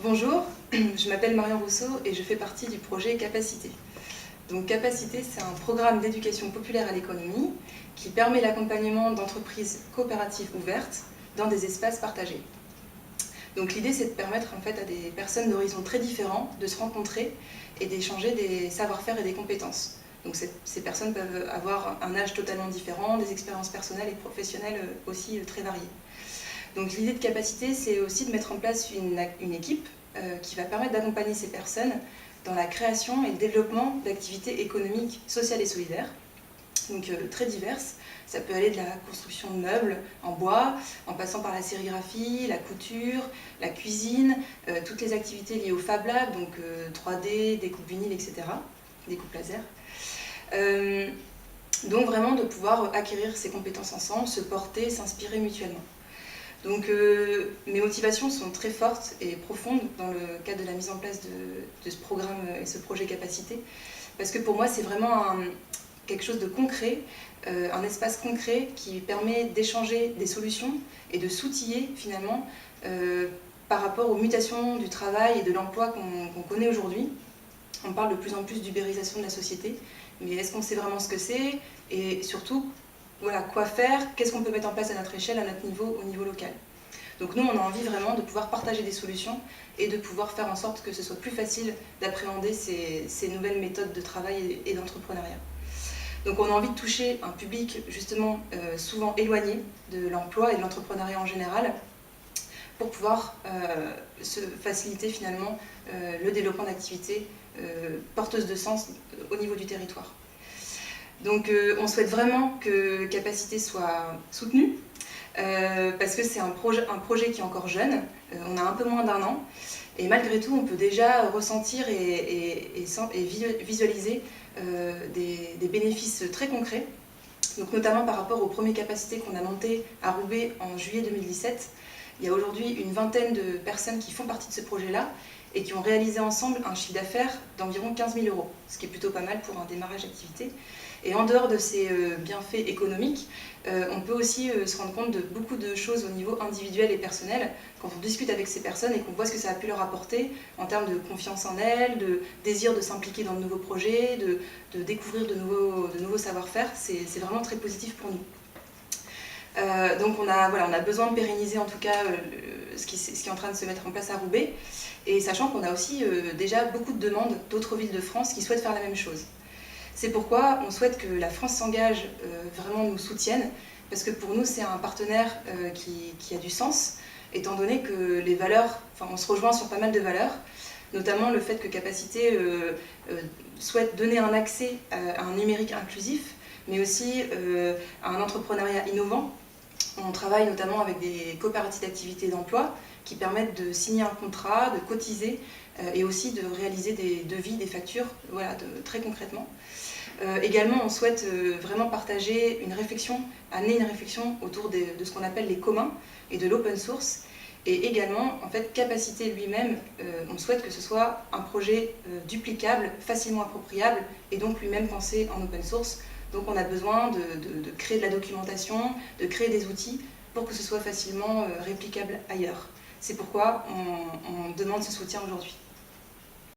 Bonjour, je m'appelle Marion Rousseau et je fais partie du projet Capacité. Donc Capacité, c'est un programme d'éducation populaire à l'économie qui permet l'accompagnement d'entreprises coopératives ouvertes dans des espaces partagés. Donc l'idée, c'est de permettre en fait à des personnes d'horizons très différents de se rencontrer et d'échanger des savoir-faire et des compétences. Donc ces personnes peuvent avoir un âge totalement différent, des expériences personnelles et professionnelles aussi très variées. Donc l'idée de Capacité, c'est aussi de mettre en place une équipe qui va permettre d'accompagner ces personnes dans la création et le développement d'activités économiques, sociales et solidaires, donc très diverses. Ça peut aller de la construction de meubles en bois, en passant par la sérigraphie, la couture, la cuisine, toutes les activités liées au Fab Lab, donc 3D, découpe vinyle, etc., découpe laser. Donc vraiment de pouvoir acquérir ces compétences ensemble, se porter, s'inspirer mutuellement. Donc mes motivations sont très fortes et profondes dans le cadre de la mise en place de ce programme et ce projet Capacité, parce que pour moi c'est vraiment quelque chose de concret, un espace concret qui permet d'échanger des solutions et de s'outiller finalement par rapport aux mutations du travail et de l'emploi qu'on connaît aujourd'hui. On parle de plus en plus d'ubérisation de la société, mais est-ce qu'on sait vraiment ce que c'est? Et surtout, voilà, quoi faire? Qu'est-ce qu'on peut mettre en place à notre échelle, à notre niveau, au niveau local? Donc nous, on a envie vraiment de pouvoir partager des solutions et de pouvoir faire en sorte que ce soit plus facile d'appréhender ces nouvelles méthodes de travail et d'entrepreneuriat. Donc on a envie de toucher un public justement souvent éloigné de l'emploi et de l'entrepreneuriat en général pour pouvoir se faciliter finalement le développement d'activités porteuses de sens au niveau du territoire. Donc on souhaite vraiment que Capacité soit soutenue parce que c'est un projet qui est encore jeune, on a un peu moins d'un an, et malgré tout on peut déjà ressentir et visualiser des bénéfices très concrets, donc notamment par rapport aux premières capacités qu'on a montées à Roubaix en juillet 2017. Il y a aujourd'hui une vingtaine de personnes qui font partie de ce projet-là et qui ont réalisé ensemble un chiffre d'affaires d'environ 15 000 €, ce qui est plutôt pas mal pour un démarrage d'activité. Et en dehors de ces bienfaits économiques, on peut aussi se rendre compte de beaucoup de choses au niveau individuel et personnel quand on discute avec ces personnes et qu'on voit ce que ça a pu leur apporter en termes de confiance en elles, de désir de s'impliquer dans de nouveaux projets, de découvrir de nouveaux savoir-faire. C'est vraiment très positif pour nous. Donc on a besoin de pérenniser en tout cas ce qui est en train de se mettre en place à Roubaix, et sachant qu'on a aussi déjà beaucoup de demandes d'autres villes de France qui souhaitent faire la même chose. C'est pourquoi on souhaite que la France s'engage, vraiment nous soutienne, parce que pour nous c'est un partenaire qui a du sens, étant donné que les valeurs, on se rejoint sur pas mal de valeurs, notamment le fait que Capacité souhaite donner un accès à un numérique inclusif, mais aussi à un entrepreneuriat innovant. On travaille notamment avec des coopératives d'activité d'emploi qui permettent de signer un contrat, de cotiser et aussi de réaliser des devis, des factures, voilà, très concrètement. Également, on souhaite vraiment partager amener une réflexion autour de ce qu'on appelle les communs et de l'open source. Et également, en fait, Capacité lui-même, on souhaite que ce soit un projet duplicable, facilement appropriable et donc lui-même pensé en open source. Donc on a besoin de créer de la documentation, de créer des outils pour que ce soit facilement réplicable ailleurs. C'est pourquoi on demande ce soutien aujourd'hui.